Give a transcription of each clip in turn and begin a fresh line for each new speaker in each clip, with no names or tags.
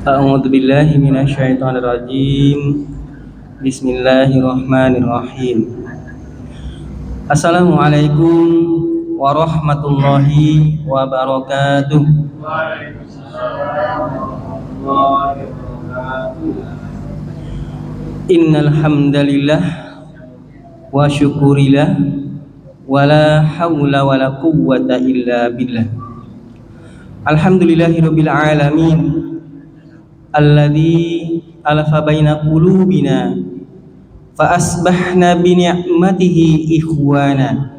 A'udzu billahi minasyaitonir rajim. Bismillahirrahmanirrahim. Assalamualaikum warahmatullahi wabarakatuh. Innal hamdalillah wa syukurillah wala haula wala quwwata illa billah. Alhamdulillahirabbil alamin. Alladzi alafa baina qulubina fa asbahna bi ni'matihi ikhwana.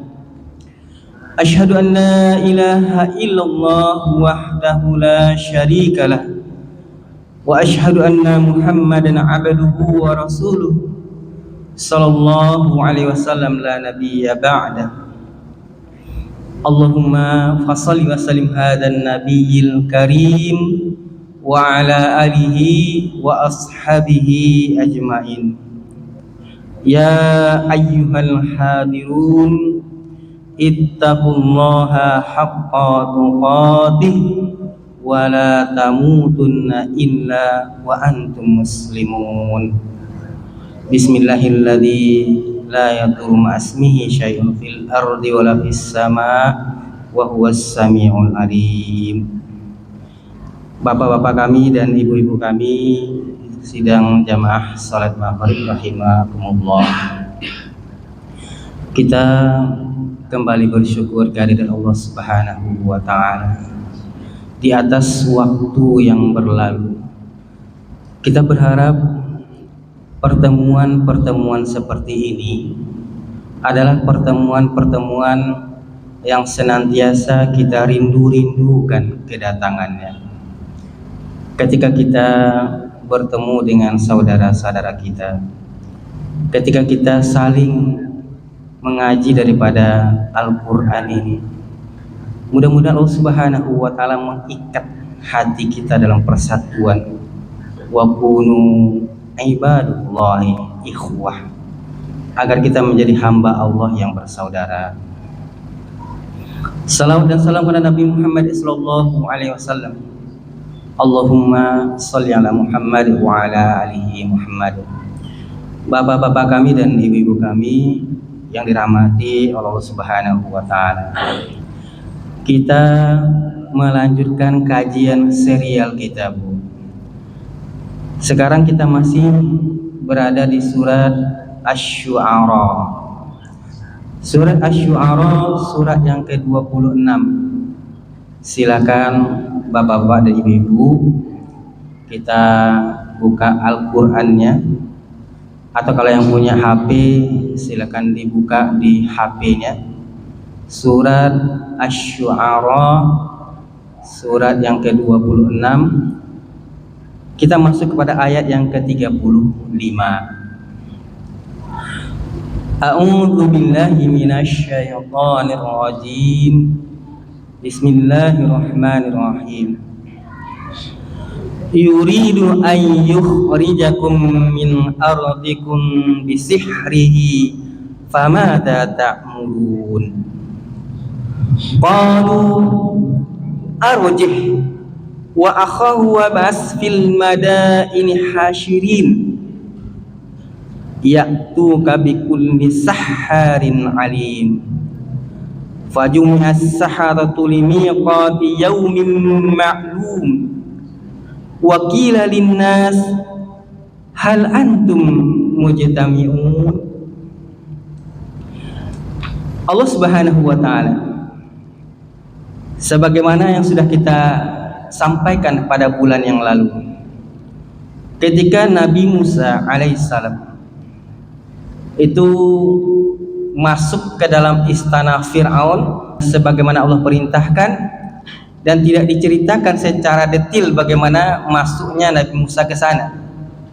Asyhadu an la ilaha illallah wahdahu la syarikalah wa asyhadu anna Muhammadan abduhu wa rasuluh sallallahu alaihi wasallam la nabiyya ba'da. Allahumma fashalli wa sallim hadan nabiyil karim wa ala alihi wa ashabihi ajmain. Ya ayyuhal hadirun ittaqullaha haqqa tuqatih wa la tamutunna illa wa antum muslimun. Bismillahilladzi la yadurru ma'asmihi syai'un fil ardi wa la fis sama' wa huwas sami'ul alim. Bapak-bapak kami dan ibu-ibu kami sidang jamaah salat maghrib rahimakumullah. Kita kembali bersyukur kehadirat Allah Subhanahu wa taala di atas waktu yang berlalu. Kita berharap pertemuan-pertemuan seperti ini adalah pertemuan-pertemuan yang senantiasa kita rindu-rindukan kedatangannya. Ketika kita bertemu dengan saudara-saudara kita, ketika kita saling mengaji daripada Al-Quran ini, mudah-mudahan Allah Subhanahu wa ta'ala mengikat hati kita dalam persatuan. Wa kunu ibadullahi ikhwah, agar kita menjadi hamba Allah yang bersaudara. Salawat dan salam kepada Nabi Muhammad sallallahu alaihi wasallam. Allahumma sholli ala Muhammad wa ala alihi Muhammad. Bapak-bapak kami dan ibu-ibu kami yang dirahmati Allah Subhanahu wa taala. Kita melanjutkan kajian serial kita, Bu. Sekarang kita masih berada di surat Asy-Syu'ara. Surat Asy-Syu'ara surat yang ke-26. Silakan bapak-bapak dan ibu-ibu, kita buka Al-Qur'annya, atau kalau yang punya HP silakan dibuka di HP-nya. Surat Asy-Syu'ara surat yang ke-26. Kita masuk kepada ayat yang ke-35. A'udzu billahi minasy syaithanir rajim. Bismillahirrahmanirrahim. Yuridu an yukhrijakum min ardikum bisihrihi famada ta'murun. Qalu arjih wa akhahu wa bas fil madaini hasyirin ya'tuka bikulli sahharin alim. Fajumi'as saharatu limiqati yaumin ma'lum wa qila linnas hal antum mujtami'un. Allah Subhanahu wa ta'ala, sebagaimana yang sudah kita sampaikan pada bulan yang lalu, ketika Nabi Musa alaihissalam itu masuk ke dalam istana Fir'aun sebagaimana Allah perintahkan, dan tidak diceritakan secara detail bagaimana masuknya Nabi Musa ke sana,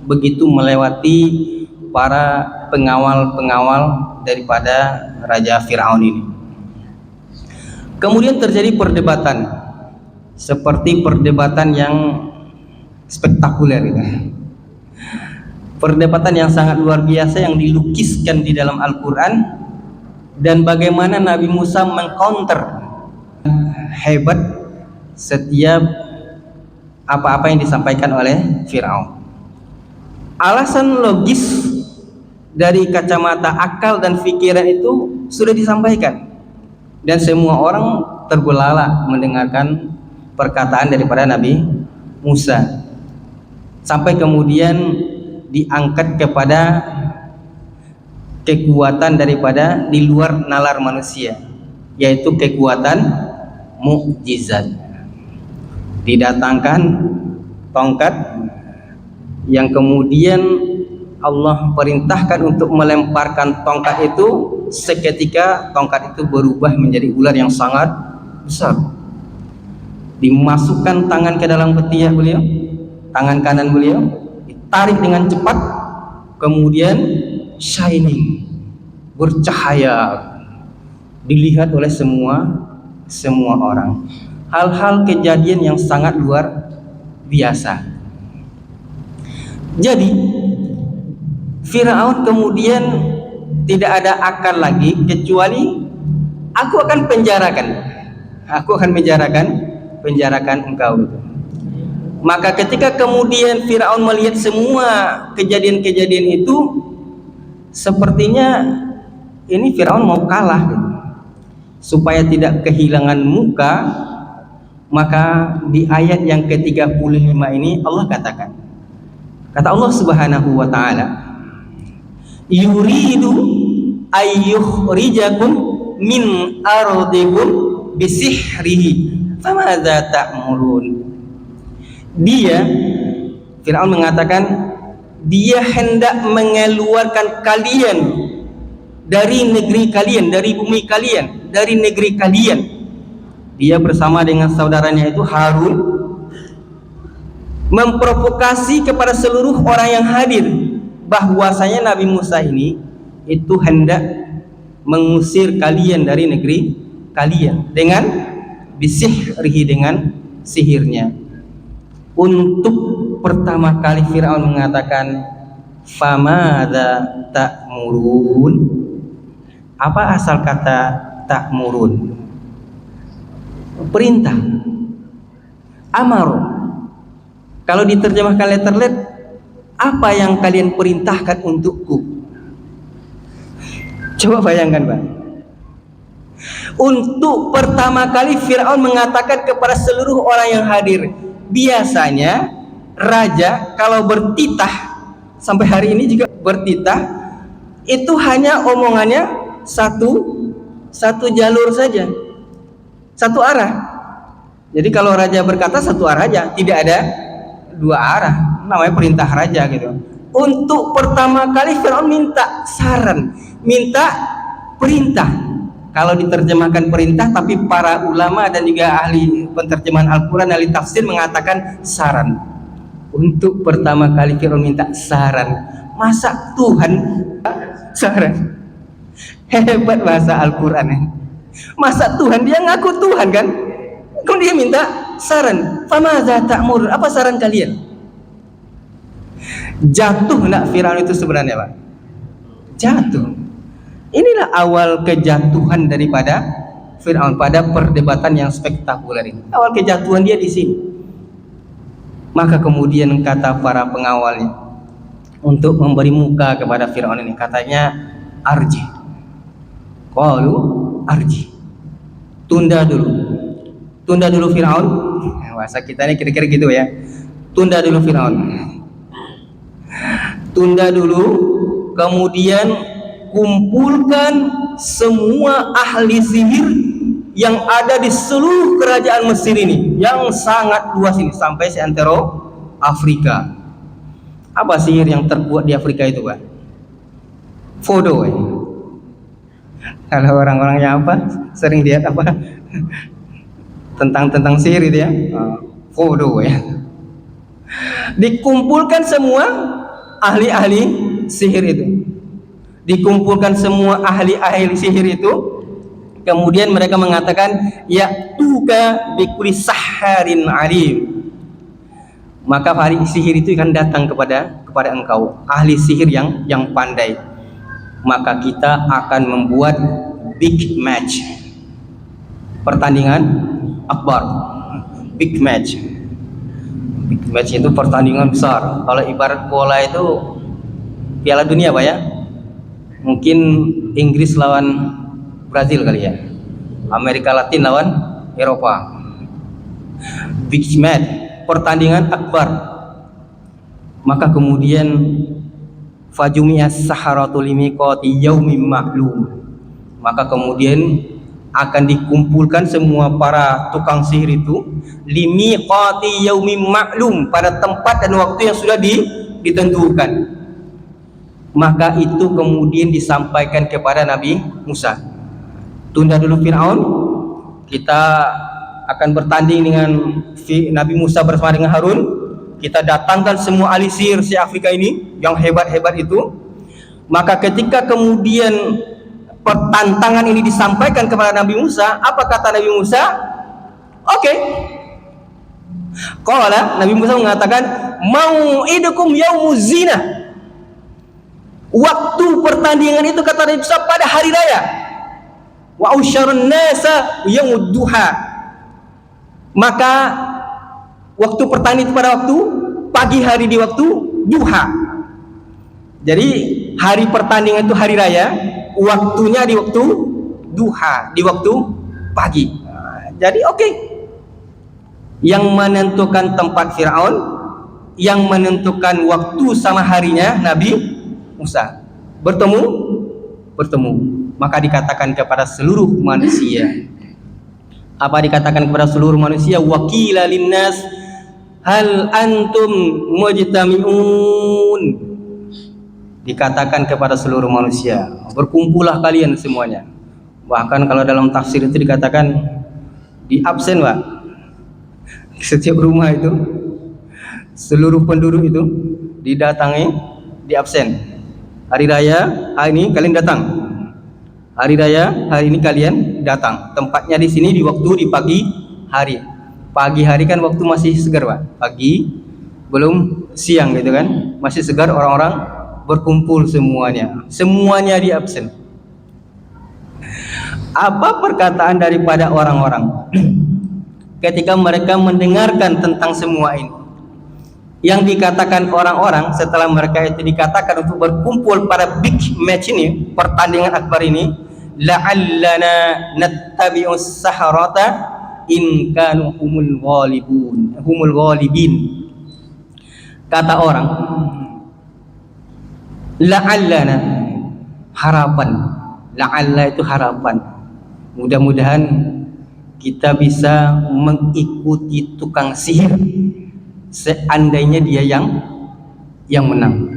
begitu melewati para pengawal-pengawal daripada Raja Fir'aun ini. Kemudian terjadi perdebatan, seperti perdebatan yang spektakuler gitu. Perdebatan yang sangat luar biasa yang dilukiskan di dalam Al-Quran, dan bagaimana Nabi Musa mengcounter hebat setiap apa-apa yang disampaikan oleh Firaun. Alasan logis dari kacamata akal dan pikiran itu sudah disampaikan, dan semua orang terbelalak mendengarkan perkataan daripada Nabi Musa, sampai kemudian diangkat kepada kekuatan daripada di luar nalar manusia, yaitu kekuatan mukjizat. Didatangkan tongkat yang kemudian Allah perintahkan untuk melemparkan tongkat itu, seketika tongkat itu berubah menjadi ular yang sangat besar. Dimasukkan tangan ke dalam ketiak beliau, tangan kanan beliau ditarik dengan cepat, kemudian shining, bercahaya, dilihat oleh semua orang. Hal-hal kejadian yang sangat luar biasa. Jadi Firaun kemudian tidak ada akal lagi kecuali aku akan penjarakan engkau. Maka ketika kemudian Firaun melihat semua kejadian-kejadian itu, sepertinya ini Firaun mau kalah gitu. Supaya tidak kehilangan muka, maka di ayat yang ke-35 ini Allah katakan, kata Allah Subhanahu wa taala, yuridu ayyukhrijakum min ardikum bisihrihi famadza ta'murun. Dia, Firaun mengatakan, dia hendak mengeluarkan kalian dari negeri kalian, dari bumi kalian, dari negeri kalian. Dia bersama dengan saudaranya itu Harun memprovokasi kepada seluruh orang yang hadir bahwasanya Nabi Musa ini itu hendak mengusir kalian dari negeri kalian dengan bisihrihi, dengan sihirnya. Untuk pertama kali Firaun mengatakan, famadza ta'murun. Apa asal kata ta'murun? Perintah. Amar. Kalau diterjemahkan letter-let, apa yang kalian perintahkan untukku? Coba bayangkan, Pak. Untuk pertama kali Firaun mengatakan kepada seluruh orang yang hadir. Biasanya raja kalau bertitah, sampai hari ini juga bertitah, itu hanya omongannya satu jalur saja, satu arah. Jadi kalau raja berkata satu arah aja, tidak ada dua arah, namanya perintah raja gitu. Untuk pertama kali Firaun minta saran, minta perintah. Kalau diterjemahkan perintah, tapi para ulama dan juga ahli penterjemahan Al-Quran, ahli tafsir mengatakan saran. Untuk pertama kali Firaun minta saran. Masa Tuhan saran? Hebat bahasa Al-Quran. Masa Tuhan, dia ngaku Tuhan kan? Kemudian dia minta saran. Famadza ta'mur? Apa saran kalian? Jatuh nak Firaun itu sebenarnya, Pak? Jatuh. Inilah awal kejatuhan daripada Firaun pada perdebatan yang spektakuler ini. Awal kejatuhan dia di sini. Maka kemudian kata para pengawalnya untuk memberi muka kepada Firaun ini, katanya arji. Qalu arji. Tunda dulu Firaun. Bahasa kita ini kira-kira gitu ya. Tunda dulu Firaun. Tunda dulu, kemudian kumpulkan semua ahli sihir yang ada di seluruh kerajaan Mesir ini, yang sangat luas ini, sampai seantero Afrika. Apa sihir yang terkuat di Afrika itu, Pak? Voodoo. Kalau orang-orangnya apa, sering lihat apa tentang sihir itu ya, voodoo ya. Dikumpulkan semua ahli-ahli sihir itu. Dikumpulkan semua ahli-ahli sihir itu, kemudian mereka mengatakan, ya tuka bikuli saharin alim. Maka ahli sihir itu akan datang kepada engkau, ahli sihir yang pandai. Maka kita akan membuat big match, pertandingan akbar, big match. Big match itu pertandingan besar. Kalau ibarat bola itu Piala Dunia Pak ya, mungkin Inggris lawan Brazil kali ya, Amerika Latin lawan Eropa. Big match, pertandingan akbar. Maka kemudian fajumiyas saharatul limiqati yaumin ma'lum, maka kemudian akan dikumpulkan semua para tukang sihir itu limiqati yaumin ma'lum, pada tempat dan waktu yang sudah ditentukan. Maka itu kemudian disampaikan kepada Nabi Musa, tunda dulu Fir'aun, kita akan bertanding dengan Nabi Musa bersama dengan Harun. Kita datangkan semua ahli sihir si Afrika ini yang hebat-hebat itu. Maka ketika kemudian pertantangan ini disampaikan kepada Nabi Musa, apa kata Nabi Musa? Oke. Qala, Nabi Musa mengatakan, mau'idukum yaumuz zina. Waktu pertandingan itu kata Nabi Musa pada hari raya. Wa usyarun nasa yaumud duha. Maka waktu pertandingan pada waktu pagi hari, di waktu duha. Jadi hari pertandingan itu hari raya, waktunya di waktu duha, di waktu pagi. Jadi oke. Yang menentukan tempat Fir'aun, yang menentukan waktu sama harinya Nabi Musa. Bertemu. Maka dikatakan kepada seluruh manusia. Apa dikatakan kepada seluruh manusia? Waqila linnas hal antum mujtami'un. Dikatakan kepada seluruh manusia, berkumpullah kalian semuanya. Bahkan kalau dalam tafsir itu dikatakan di absen Pak. Setiap rumah itu seluruh penduduk itu didatangi, di absen. Hari raya hari ini kalian datang. Hari raya hari ini kalian datang. Tempatnya di sini, di waktu di pagi hari. Pagi hari kan waktu masih segar Pak. Pagi belum siang gitu kan. Masih segar, orang-orang berkumpul semuanya. Semuanya di absen. Apa perkataan daripada orang-orang ketika mereka mendengarkan tentang semua ini? Yang dikatakan orang-orang setelah mereka itu dikatakan untuk berkumpul pada big match ini, pertandingan akbar ini, la'allana nattabi'us saharata in kanu humul ghalibin. Kata orang, la'allana, harapan. La'alla itu harapan. Mudah-mudahan kita bisa mengikuti tukang sihir seandainya dia yang menang.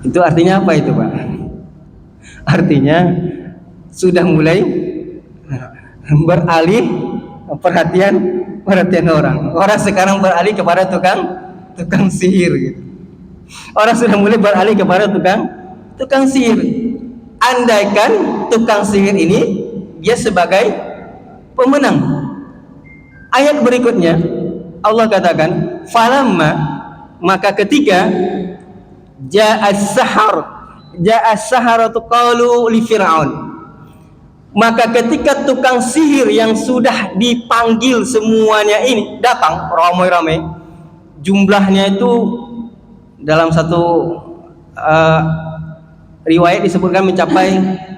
Itu artinya apa itu Pak? Artinya sudah mulai beralih perhatian orang. Orang sekarang beralih kepada tukang sihir gitu. Orang sudah mulai beralih kepada tukang sihir. Andaikan tukang sihir ini dia sebagai pemenang. Ayat berikutnya Allah katakan, falamma, maka ketika ja'as saharatu qalu li Fir'aun, maka ketika tukang sihir yang sudah dipanggil semuanya ini datang ramai-ramai, jumlahnya itu dalam satu riwayat disebutkan mencapai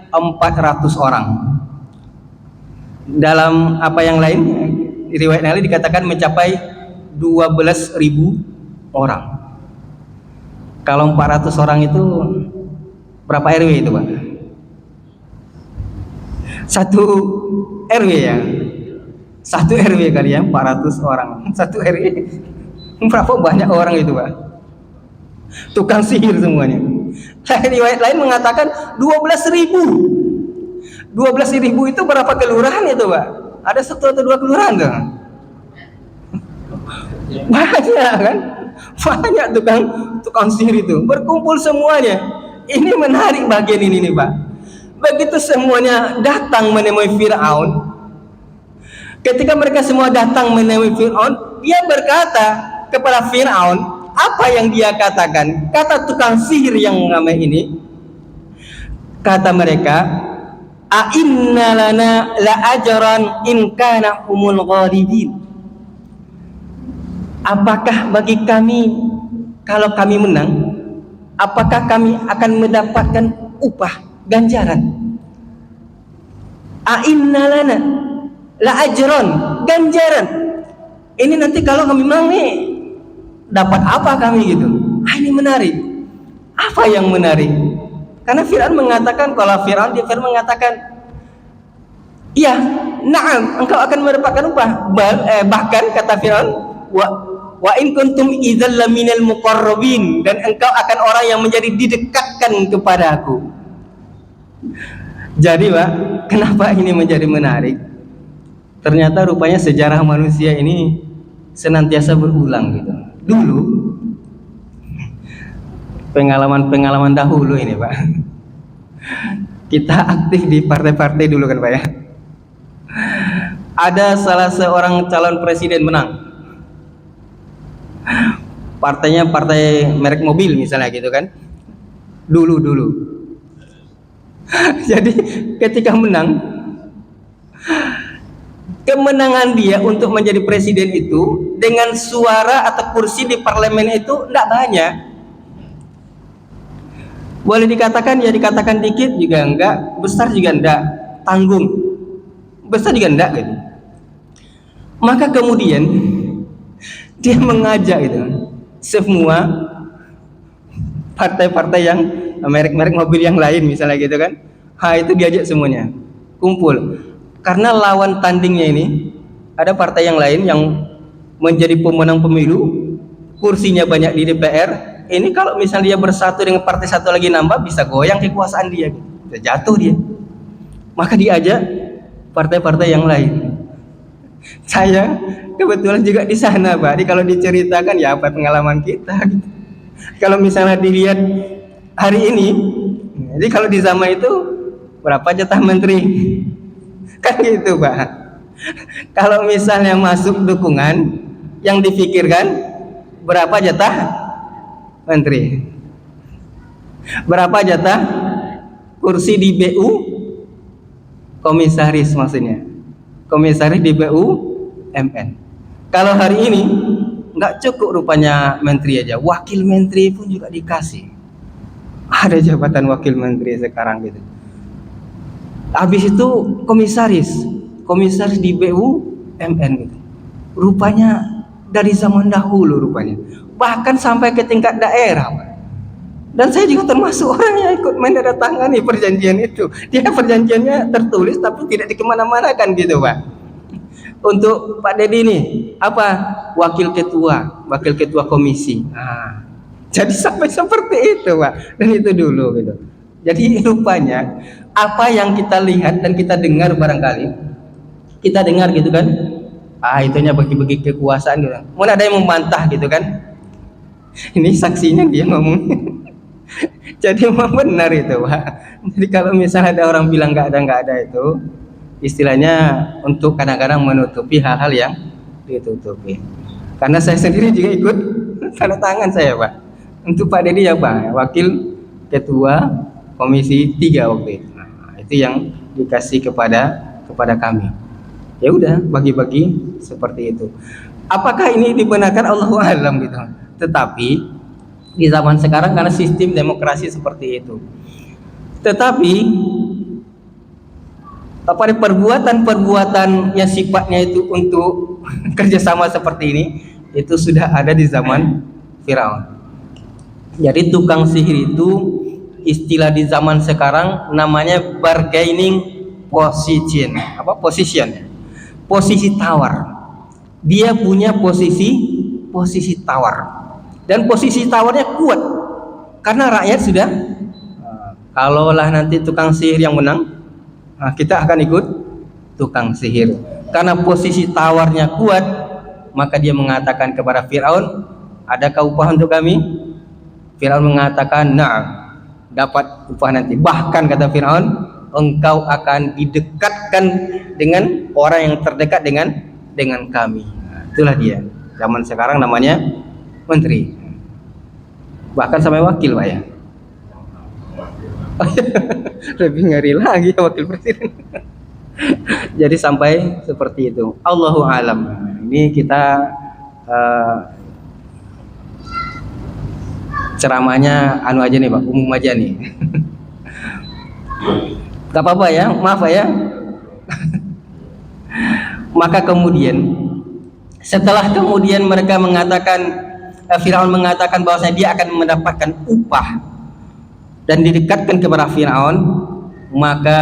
400 orang. Dalam apa yang lain, riwayat yang lain dikatakan mencapai 12.000 orang. Kalau 400 orang itu berapa RW itu Pak? Satu RW ya. Satu RW kali ya, 400 orang. Satu RW. Berapa banyak orang itu Pak? Tukang sihir semuanya. Riwayat lain mengatakan 12.000. 12.000 itu berapa kelurahan itu Pak? Ada 1 atau 2 kelurahan tuh? Banyak kan? Banyak tukang sihir itu berkumpul semuanya. Ini menarik bagian ini nih Pak. Begitu semuanya datang menemui Fir'aun, ketika mereka semua datang menemui Fir'aun, dia berkata kepada Fir'aun, apa yang dia katakan? Kata tukang sihir yang ramai ini, kata mereka, A inna lana la ajran in kana humul ghalibin. Apakah bagi kami kalau kami menang, apakah kami akan mendapatkan upah ganjaran? A inna lana la ajran, ganjaran. Ini nanti kalau kami menang nih dapat apa kami gitu. Ini menarik. Apa yang menarik? Karena Fir'aun mengatakan, kalau Fir'aun mengatakan, iya, na'am, engkau akan mendapatkan upah. Bahkan kata Fir'aun, wa in kuntum idzal laminal muqarrabin, dan engkau akan orang yang menjadi didekatkan kepada aku. Jadi Pak, kenapa ini menjadi menarik? Ternyata rupanya sejarah manusia ini senantiasa berulang gitu. Dulu pengalaman dahulu ini Pak, kita aktif di partai-partai dulu kan Pak ya. Ada salah seorang calon presiden menang, partainya partai merek mobil misalnya gitu kan, dulu jadi ketika menang, kemenangan dia untuk menjadi presiden itu dengan suara atau kursi di parlemen itu tidak banyak. Boleh dikatakan ya dikatakan dikit juga enggak, besar juga enggak, tanggung, besar juga enggak gitu. Maka kemudian dia mengajak itu semua partai-partai yang merek-merek mobil yang lain misalnya gitu kan, itu diajak semuanya kumpul. Karena lawan tandingnya ini ada partai yang lain yang menjadi pemenang pemilu, kursinya banyak di DPR. Ini kalau misalnya dia bersatu dengan partai satu lagi nambah, bisa goyang kekuasaan dia gitu. Jatuh dia. Maka diajak partai-partai yang lain. Saya kebetulan juga di sana, Pak. Jadi kalau diceritakan ya apa pengalaman kita gitu. Kalau misalnya dilihat hari ini, jadi kalau di zaman itu berapa jatah menteri? Kan gitu Pak. Kalau misalnya masuk dukungan, yang dipikirkan berapa jatah menteri, berapa jatah kursi di BU komisaris, maksudnya komisaris di BUMN. Kalau hari ini nggak cukup rupanya menteri aja, wakil menteri pun juga dikasih. Ada jabatan wakil menteri sekarang gitu. Habis itu komisaris di BUMN gitu. Rupanya dari zaman dahulu rupanya. Bahkan sampai ke tingkat daerah. Dan saya juga termasuk orang yang ikut menandatangani perjanjian itu. Dia perjanjiannya tertulis tapi tidak dikemana-manakan gitu Pak. Untuk Pak Dedi ini apa? Wakil ketua komisi. Jadi sampai seperti itu Pak. Dan itu dulu gitu. Jadi rupanya apa yang kita lihat dan kita dengar barangkali, kita dengar gitu kan, itunya bagi-bagi kekuasaan gitu. Mana ada yang membantah gitu kan? Ini saksinya dia ngomong. Jadi memang benar itu Pak. Jadi kalau misalnya ada orang bilang nggak ada itu, istilahnya untuk kadang-kadang menutupi hal-hal yang ditutupi. Karena saya sendiri juga ikut tanda tangan saya Pak. Untuk Pak Dedi ya Pak, wakil ketua komisi 3 waktu itu. Itu yang dikasih kepada kami. Ya udah bagi-bagi seperti itu. Apakah ini dibenarkan? Allahu a'lam gitu. Tetapi di zaman sekarang karena sistem demokrasi seperti itu. Tetapi perbuatan yang sifatnya itu untuk kerjasama seperti ini itu sudah ada di zaman Firaun. Jadi tukang sihir itu istilah di zaman sekarang namanya bargaining position. Posisi tawar. Dia punya posisi tawar. Dan posisi tawarnya kuat. Karena rakyat sudah kalaulah nanti tukang sihir yang menang, kita akan ikut tukang sihir. Karena posisi tawarnya kuat, maka dia mengatakan kepada Firaun, adakah upah untuk kami? Firaun mengatakan, na'am, dapat upah nanti. Bahkan kata Firaun, engkau akan didekatkan dengan orang yang terdekat dengan kami. Itulah dia. Zaman sekarang namanya menteri. Bahkan sampai wakil Pak ya. Lebih ngeri lagi ya wakil presiden. Jadi sampai seperti itu. Allahu alam. Ini kita ceramahnya anu aja nih Pak, umum aja nih. Gak apa-apa ya, maaf ya. Maka kemudian setelah kemudian mereka mengatakan, Firaun mengatakan bahwasanya dia akan mendapatkan upah dan didekatkan kepada Firaun, maka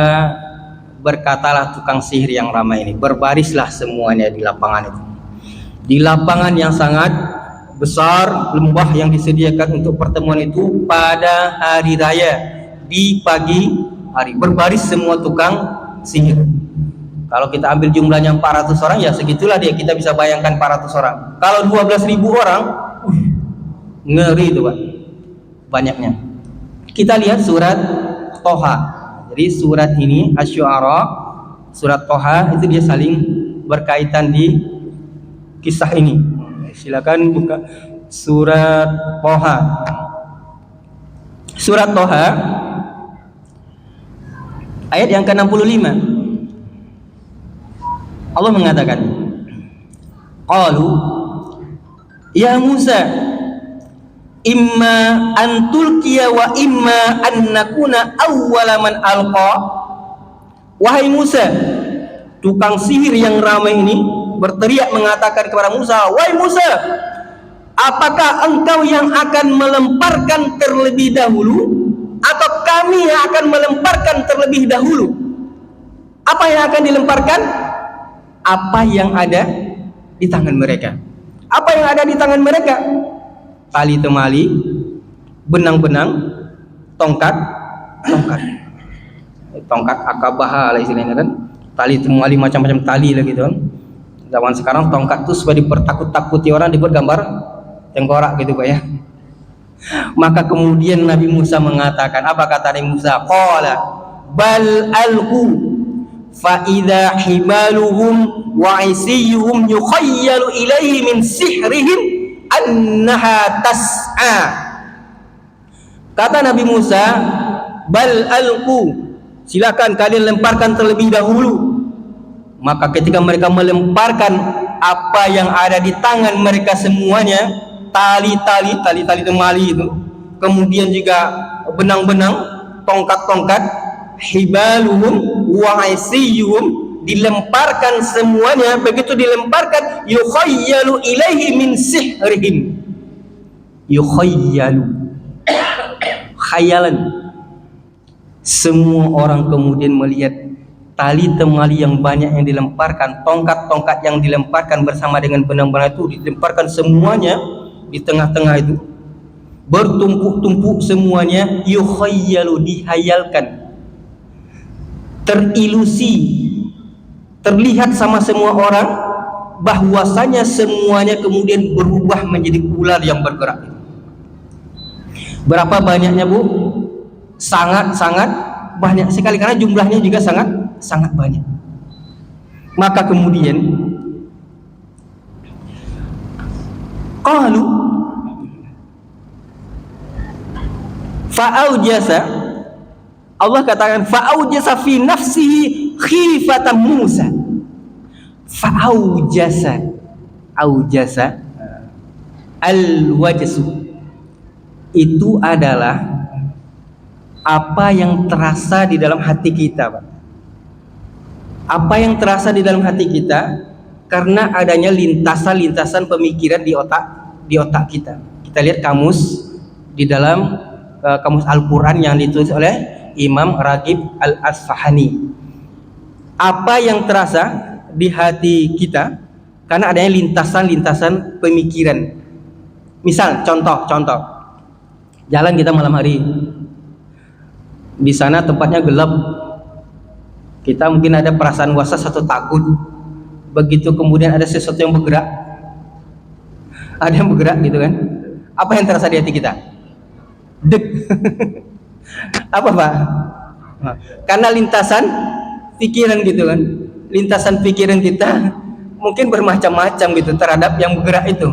berkatalah tukang sihir yang ramai ini, berbarislah semuanya di lapangan itu. Di lapangan yang sangat besar, lembah yang disediakan untuk pertemuan itu pada hari raya, di pagi hari, berbaris semua tukang sihir. Kalau kita ambil jumlahnya 400 orang, ya segitulah dia, kita bisa bayangkan 400 orang. Kalau 12.000 orang, ngeri itu Pak, banyaknya. Kita lihat surat Toha. Jadi surat ini Asy-Syu'ara, surat Toha itu dia saling berkaitan di kisah ini. Silakan buka surat Toha. Surat Toha ayat yang ke-65. Allah mengatakan, qalu ya Musa imma an tulqiya wa imma an nakuna awwala man alqa. Wahai Musa, tukang sihir yang ramai ini berteriak mengatakan kepada Musa, wahai Musa, apakah engkau yang akan melemparkan terlebih dahulu atau kami yang akan melemparkan terlebih dahulu? Apa yang akan dilemparkan? Apa yang ada di tangan mereka. Apa yang ada di tangan mereka? Tali temali, benang-benang, tongkat akabah lah istilahnya kan. Tali temali, macam-macam tali lah gitu kan. Zaman sekarang tongkat itu supaya dipertakut-takuti orang, dibuat gambar tengkorak gitu Pak ya. Maka kemudian Nabi Musa mengatakan, apa kata Nabi Musa? Qala bal alqu fa idza himaluhum wa isiyuhum yukhayyalu ilaihi min sihrihim annaha tas'a. Kata Nabi Musa, bal alqu, silakan kalian lemparkan terlebih dahulu. Maka ketika mereka melemparkan apa yang ada di tangan mereka semuanya, tali-tali temali itu, kemudian juga benang-benang, tongkat-tongkat, hibaluhum wa isiyuhum, dilemparkan semuanya. Begitu dilemparkan, yukhayyalu ilaihi min sihrihim, yukhayyalu, khayalan. Semua orang kemudian melihat tali temali yang banyak yang dilemparkan, tongkat-tongkat yang dilemparkan bersama dengan benang-benang itu dilemparkan semuanya di tengah-tengah itu, bertumpuk-tumpuk semuanya, yukhayyalu, dihayalkan, terilusi, terlihat sama semua orang bahwasanya semuanya kemudian berubah menjadi ular yang bergerak. Berapa banyaknya Bu? Sangat-sangat banyak sekali, karena jumlahnya juga sangat banyak. Maka kemudian qalu fa'aujasa, Allah katakan fa'aujasa fi nafsihi khifatan Musa. Fa'aujasa, aujasa, al-wajsu itu adalah apa yang terasa di dalam hati kita, Pak. Apa yang terasa di dalam hati kita karena adanya lintasan-lintasan pemikiran di otak kita. Kita lihat kamus di dalam kamus Al-Quran yang ditulis oleh Imam Raghib Al-Asfahani. Apa yang terasa di hati kita karena adanya lintasan-lintasan pemikiran. Misal contoh jalan kita malam hari, di sana tempatnya gelap, kita mungkin ada perasaan was-was atau takut. Begitu kemudian ada sesuatu yang bergerak, ada yang bergerak gitu kan, apa yang terasa di hati kita? Deg. Apa Pak? Karena lintasan pikiran gitu kan, lintasan pikiran kita mungkin bermacam-macam gitu terhadap yang bergerak itu.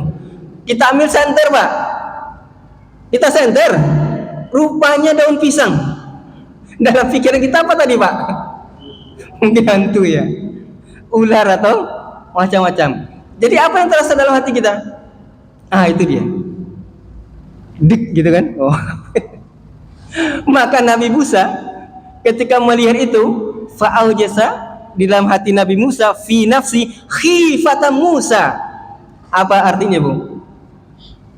Kita ambil senter Pak, kita senter, rupanya daun pisang. Dalam pikiran kita apa tadi Pak? Mungkin hantu ya, ular atau macam-macam. Jadi apa yang terasa dalam hati kita? Itu dia, dik gitu kan. Maka Nabi Musa ketika melihat itu, fa'aujasa, di dalam hati Nabi Musa, fi nafsi khifatan Musa. Apa artinya Bu?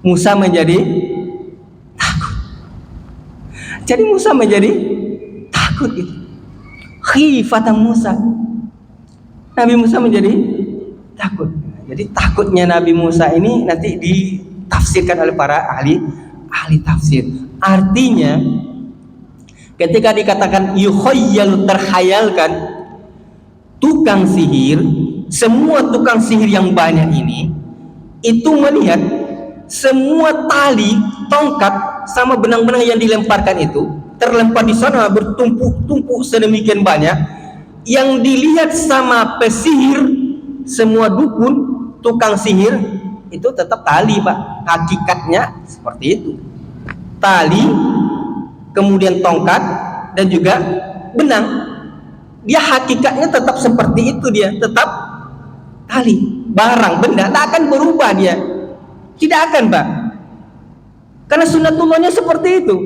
Musa menjadi takut. Jadi Musa menjadi takut gitu. Khifatan Musa. Nabi Musa menjadi takut. Jadi takutnya Nabi Musa ini nanti ditafsirkan oleh para ahli tafsir. Artinya ketika dikatakan yukhayyalu, terkhayalkan, tukang sihir, semua tukang sihir yang banyak ini itu melihat semua tali, tongkat sama benang-benang yang dilemparkan itu terlempar di sana bertumpuk-tumpuk sedemikian banyak. Yang dilihat sama pesihir, semua dukun, tukang sihir itu tetap tali Pak. Hakikatnya seperti itu, tali, kemudian tongkat, dan juga benang. Dia hakikatnya tetap seperti itu, dia tetap tali, barang, benda, tak akan berubah dia, tidak akan Pak, karena sunatullahnya seperti itu.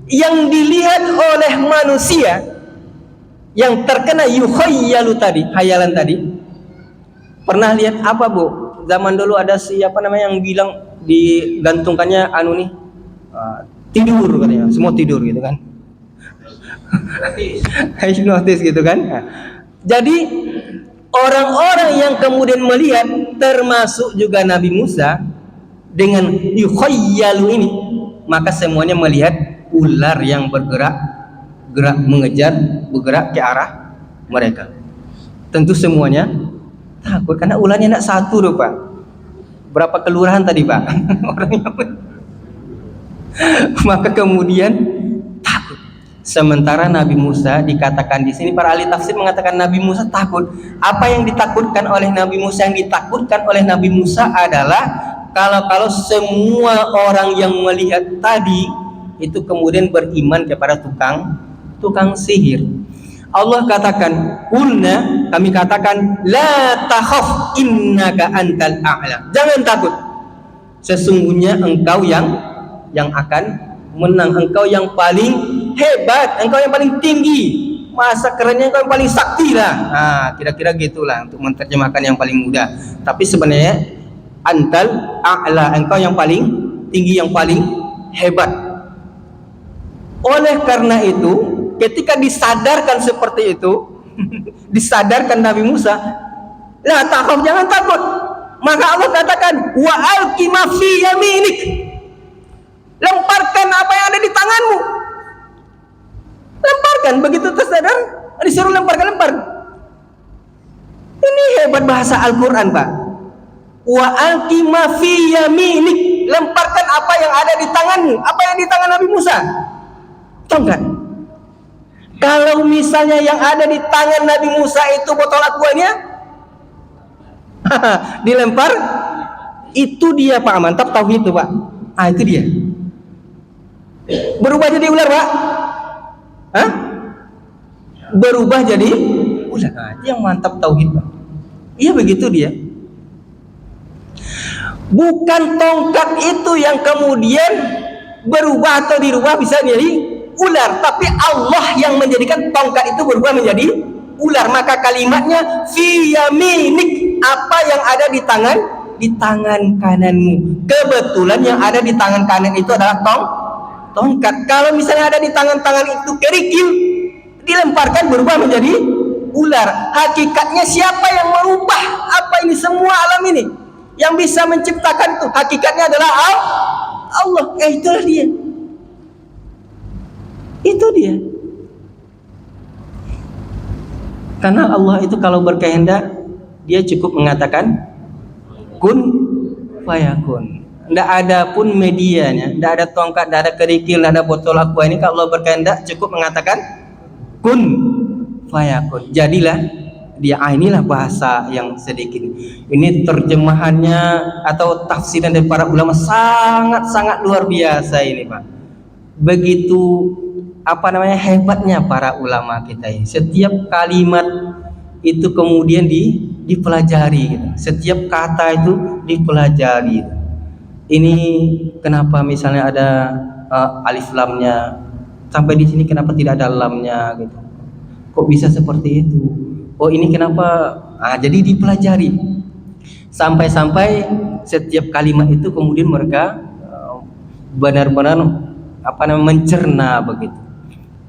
Yang dilihat oleh manusia, yang terkena yukhayyalu tadi, khayalan tadi. Pernah lihat apa Bu? Zaman dulu ada siapa namanya yang bilang digantungkannya tidur katanya, semua tidur gitu kan. Hipnotis gitu kan. Jadi orang-orang yang kemudian melihat, termasuk juga Nabi Musa dengan yukhayyalu ini, maka semuanya melihat ular yang bergerak bergerak ke arah mereka. Tentu semuanya takut karena ularnya tidak satu loh Pak. Berapa kelurahan tadi Pak? Orang yang maka kemudian takut. Sementara Nabi Musa dikatakan di sini, para ahli tafsir mengatakan Nabi Musa takut. Apa yang ditakutkan oleh Nabi Musa? Yang ditakutkan oleh Nabi Musa adalah kalau semua orang yang melihat tadi itu kemudian beriman kepada tukang sihir. Allah katakan, "Qulna," kami katakan, "la takhaf innaka antal a'la." Jangan takut. Sesungguhnya engkau yang akan menang, engkau yang paling hebat, engkau yang paling tinggi. Masa kerennya engkau yang paling sakti lah. Kira-kira gitulah untuk menerjemahkan yang paling mudah. Tapi sebenarnya antal a'la, engkau yang paling tinggi, yang paling hebat. Oleh karena itu, ketika disadarkan seperti itu, disadarkan Nabi Musa, la takhaf, jangan takut. Maka Allah katakan, wa alqi ma fi yaminik, lemparkan apa yang ada di tanganmu. Lemparkan, begitu tersadar disuruh lempar. Ini hebat bahasa Al-Quran Pak. Wa alqi ma fi yaminik, lemparkan apa yang ada di tanganmu. Apa yang di tangan Nabi Musa? Tongkat. Kalau misalnya yang ada di tangan Nabi Musa itu botol aquanya, dilempar, itu dia Pak, mantap tauhid itu Pak. Itu dia. Berubah jadi ular Pak. Berubah jadi ular. Itu yang mantap tauhid Pak. Iya begitu dia. Bukan tongkat itu yang kemudian berubah atau dirubah bisa jadi ular, tapi Allah yang menjadikan tongkat itu berubah menjadi ular. Maka kalimatnya fi yaminik, apa yang ada di tangan kananmu. Kebetulan yang ada di tangan kanan itu adalah tongkat. Kalau misalnya ada di tangan itu kerikil, dilemparkan berubah menjadi ular. Hakikatnya siapa yang merubah apa ini semua alam ini? Yang bisa menciptakan itu hakikatnya adalah Allah. Itulah dia. Itu dia. Karena Allah itu kalau berkehendak, dia cukup mengatakan kun fayakun. Tidak ada pun medianya, tidak ada tongkat, tidak ada kerikil, tidak ada botol aqua ini. Kalau Allah berkehendak cukup mengatakan kun fayakun. Jadilah dia. Inilah bahasa yang sedikit. Ini terjemahannya atau tafsiran dari para ulama sangat-sangat luar biasa ini Pak. Begitu apa namanya, hebatnya para ulama kita ini. Setiap kalimat itu kemudian dipelajari gitu. Setiap kata itu dipelajari gitu. Ini kenapa misalnya ada alif lamnya, sampai di sini kenapa tidak ada lamnya gitu. Kok bisa seperti itu? Oh ini kenapa? Jadi dipelajari sampai-sampai setiap kalimat itu kemudian mereka benar-benar apa namanya, mencerna begitu.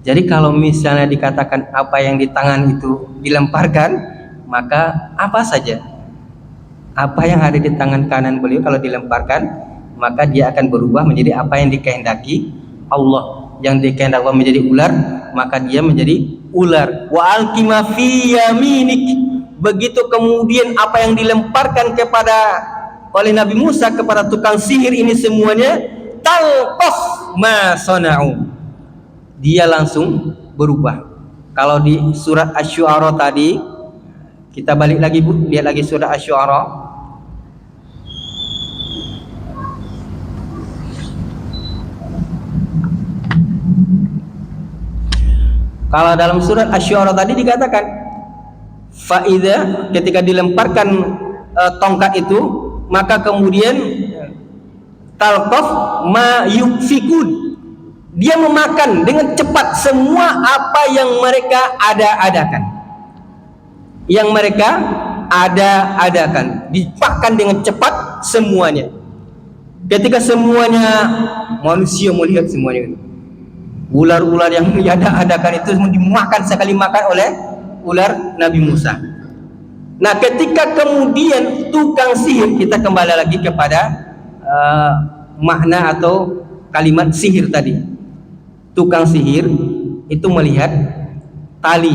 Jadi kalau misalnya dikatakan apa yang di tangan itu dilemparkan, maka apa saja apa yang ada di tangan kanan beliau kalau dilemparkan, maka dia akan berubah menjadi apa yang dikehendaki Allah. Yang dikehendaki Allah menjadi ular, maka dia menjadi ular. Wa alqima fi yaminik. Begitu kemudian apa yang dilemparkan oleh Nabi Musa kepada tukang sihir ini semuanya talqaf ma sana'u. Dia langsung berubah. Kalau di surat Asy-Syu'ara tadi, kita balik lagi Bu, lihat lagi surat Asy-Syu'ara. Kalau dalam surat Asy-Syu'ara tadi dikatakan faida, ketika dilemparkan tongkat itu, maka kemudian talqaf ma yufikun. Dia memakan dengan cepat semua apa yang mereka ada-adakan. Yang mereka ada-adakan dimakan dengan cepat semuanya. Ketika semuanya manusia melihat semuanya, ular-ular yang ada-adakan itu dimakan sekali makan oleh ular Nabi Musa. Nah, ketika kemudian tukang sihir, kita kembali lagi kepada makna atau kalimat sihir tadi. Tukang sihir itu melihat tali,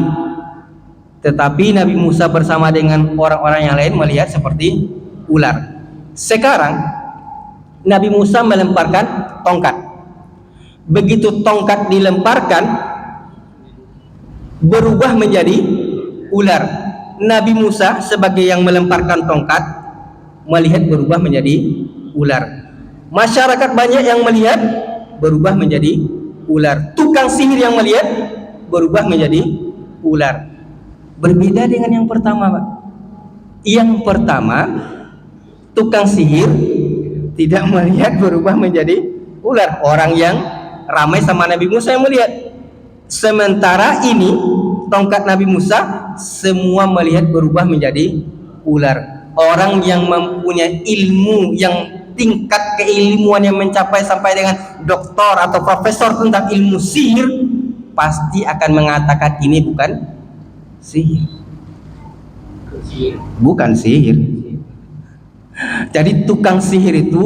tetapi Nabi Musa bersama dengan orang-orang yang lain melihat seperti ular. Sekarang Nabi Musa melemparkan tongkat. Begitu tongkat dilemparkan, berubah menjadi ular. Nabi Musa sebagai yang melemparkan tongkat melihat berubah menjadi ular. Masyarakat banyak yang melihat berubah menjadi ular. Tukang sihir yang melihat berubah menjadi ular. Berbeda dengan yang pertama, Pak. Yang pertama, tukang sihir tidak melihat berubah menjadi ular. Orang yang ramai sama Nabi Musa yang melihat. Sementara ini tongkat Nabi Musa semua melihat berubah menjadi ular. Orang yang mempunyai ilmu, yang tingkat keilmuan yang mencapai sampai dengan doktor atau profesor tentang ilmu sihir, pasti akan mengatakan ini bukan sihir. Bukan sihir. Jadi tukang sihir itu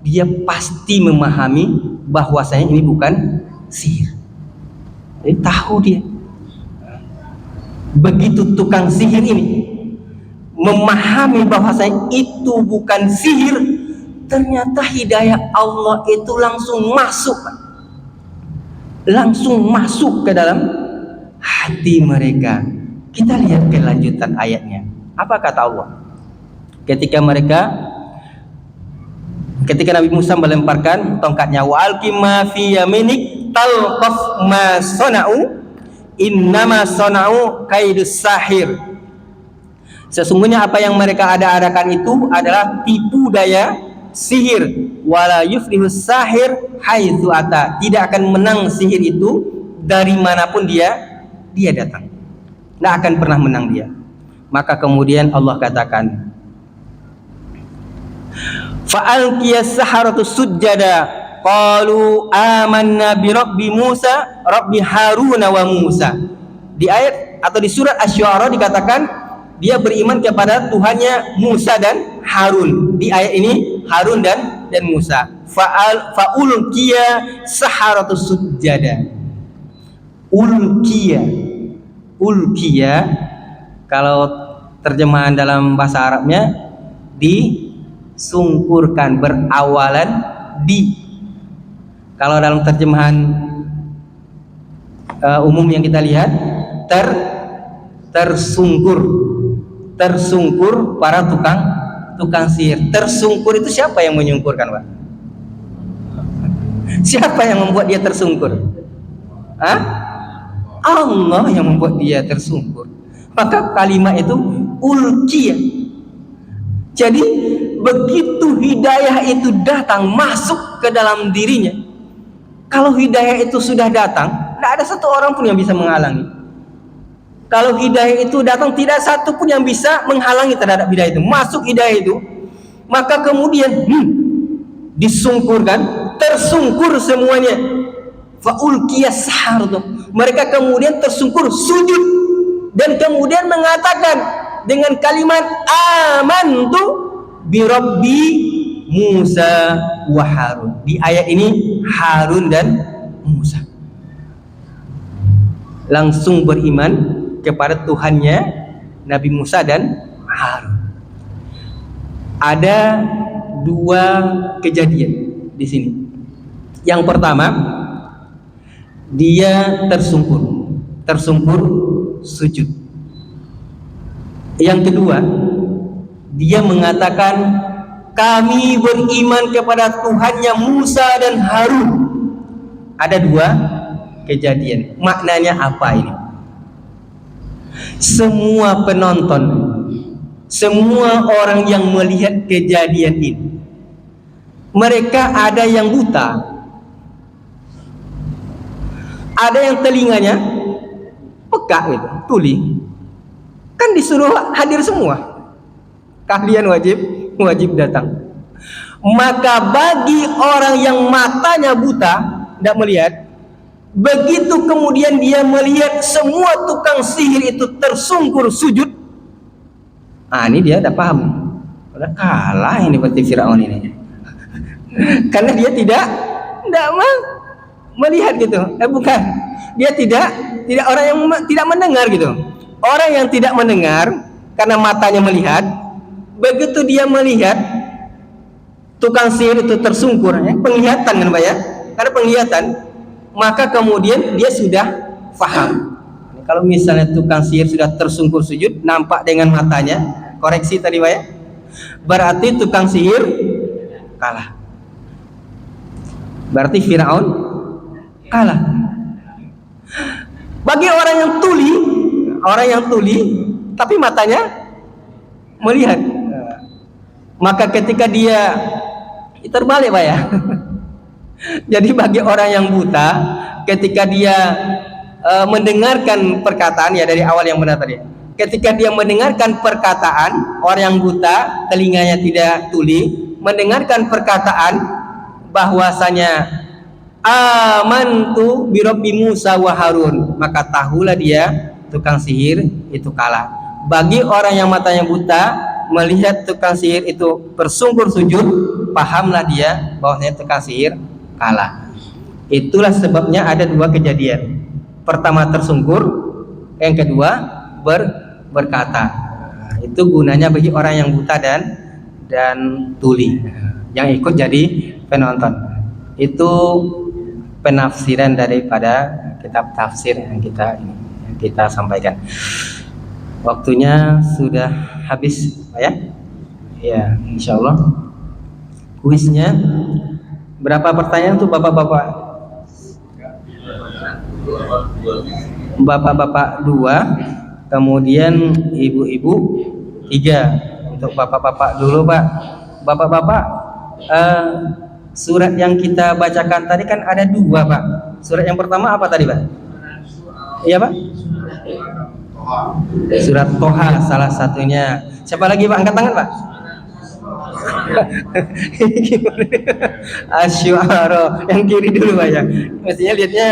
dia pasti memahami bahwasanya ini bukan sihir. Jadi tahu dia. Begitu tukang sihir ini memahami bahwasanya itu bukan sihir, ternyata hidayah Allah itu langsung masuk ke dalam hati mereka. Kita lihat kelanjutan ayatnya. Apa kata Allah? Ketika Nabi Musa melemparkan tongkatnya, wa alqima fi yaminik talqaf ma sana'u innama sana'u kaidus sahir. Sesungguhnya apa yang mereka ada-adakan itu adalah tipu daya sihir. Wala yuflihus sahir haitsu ata. Tidak akan menang sihir itu dari manapun dia datang. Tidak akan pernah menang dia. Maka kemudian Allah katakan, fa'alqiyas saharatu sujjada qalu amanna bi rabbi Musa rabbi Harun wa Musa. Di ayat atau di surat Asy-Syu'ara dikatakan dia beriman kepada Tuhannya Musa dan Harun. Di ayat ini Harun dan Musa. Fa'ulqiya saharatu sujjada. Ulqiya kalau terjemahan dalam bahasa Arabnya disungkurkan, berawalan di. Kalau dalam terjemahan umum yang kita lihat tersungkur para tukang sihir. Tersungkur itu siapa yang menyungkurkan, Pak? Siapa yang membuat dia tersungkur? Hah? Allah yang membuat dia tersungkur. Maka kalimat itu ulqiyah. Jadi begitu hidayah itu datang masuk ke dalam dirinya, kalau hidayah itu sudah datang, tidak ada satu orang pun yang bisa menghalangi. Kalau hidayah itu datang, tidak satu pun yang bisa menghalangi terhadap hidayah itu. Masuk hidayah itu, maka kemudian disungkurkan, tersungkur semuanya. Faulqiyas sahar. Mereka kemudian tersungkur sujud dan kemudian mengatakan dengan kalimat amantu bi rabbi Musa wa Harun. Di ayat ini Harun dan Musa langsung beriman kepada Tuhannya Nabi Musa dan Harun. Ada dua kejadian di sini. Yang pertama, dia tersungkur sujud. Yang kedua, dia mengatakan kami beriman kepada Tuhannya Musa dan Harun. Ada dua kejadian. Maknanya apa ini? Semua penonton, semua orang yang melihat kejadian ini, mereka ada yang buta, ada yang telinganya peka gitu, tuli. Kan disuruh hadir semua. Kalian wajib datang. Maka bagi orang yang matanya buta, tidak melihat, begitu kemudian dia melihat semua tukang sihir itu tersungkur sujud, ini dia udah paham. Udah kalah ini berarti Firaun ini. Karena dia tidak melihat gitu. Bukan. Dia tidak orang yang tidak mendengar gitu. Orang yang tidak mendengar karena matanya melihat, begitu dia melihat tukang sihir itu tersungkur, penglihatan kan Pak ya? Karena penglihatan, maka kemudian dia sudah faham. Kalau misalnya tukang sihir sudah tersungkur sujud, nampak dengan matanya, koreksi tadi Pak ya, berarti tukang sihir kalah. Berarti Firaun kalah. Bagi orang yang tuli tapi matanya melihat, maka ketika dia terbalik Pak ya. Jadi bagi orang yang buta, ketika dia mendengarkan perkataan, ya dari awal yang benar tadi, ketika dia mendengarkan perkataan, orang yang buta telinganya tidak tuli mendengarkan perkataan bahwasanya amantu bi rabbi Musa wa Harun, maka tahulah dia tukang sihir itu kalah. Bagi orang yang matanya buta melihat tukang sihir itu bersungkur sujud, pahamlah dia bahwasanya tukang sihir kalah. Itulah sebabnya ada dua kejadian. Pertama tersungkur, yang kedua berkata. Itu gunanya bagi orang yang buta dan tuli yang ikut jadi penonton. Itu penafsiran daripada kitab tafsir yang kita sampaikan. Waktunya sudah habis Pak ya? Ya, insyaallah. Kuisnya berapa pertanyaan untuk bapak-bapak? Bapak-bapak 2, kemudian ibu-ibu 3. Untuk bapak-bapak dulu Pak. Bapak-bapak, surat yang kita bacakan tadi kan ada 2 Pak. Surat yang pertama apa tadi Pak? Iya Pak? Surat Toha salah satunya. Siapa lagi Pak? Angkat tangan Pak. Asy'ara yang kiri dulu Pak ya. Mestinya lihatnya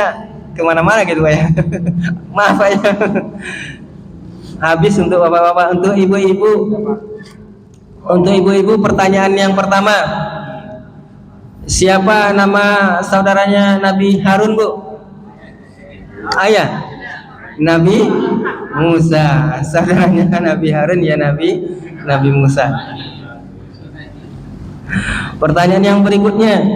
kemana-mana gitu Pak ya. Maaf Pak ya. Habis untuk bapak-bapak. Untuk ibu-ibu, pertanyaan yang pertama, siapa nama saudaranya Nabi Harun Bu? Ayah Nabi Musa, saudaranya Nabi Harun ya Nabi Musa. Pertanyaan yang berikutnya,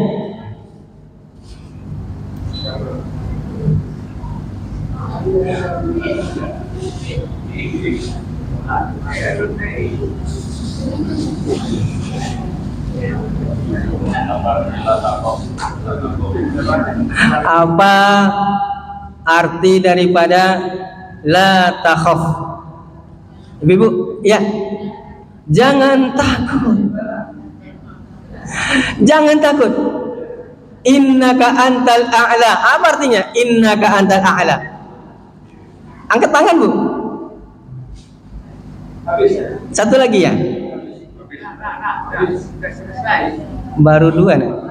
arti daripada la takhaf. Ibu-ibu, ya. Jangan takut. Jangan takut. Innaka antal a'la. Apa artinya? Innaka antal a'la. Angkat tangan, Bu. Satu lagi ya. Baru dua nih.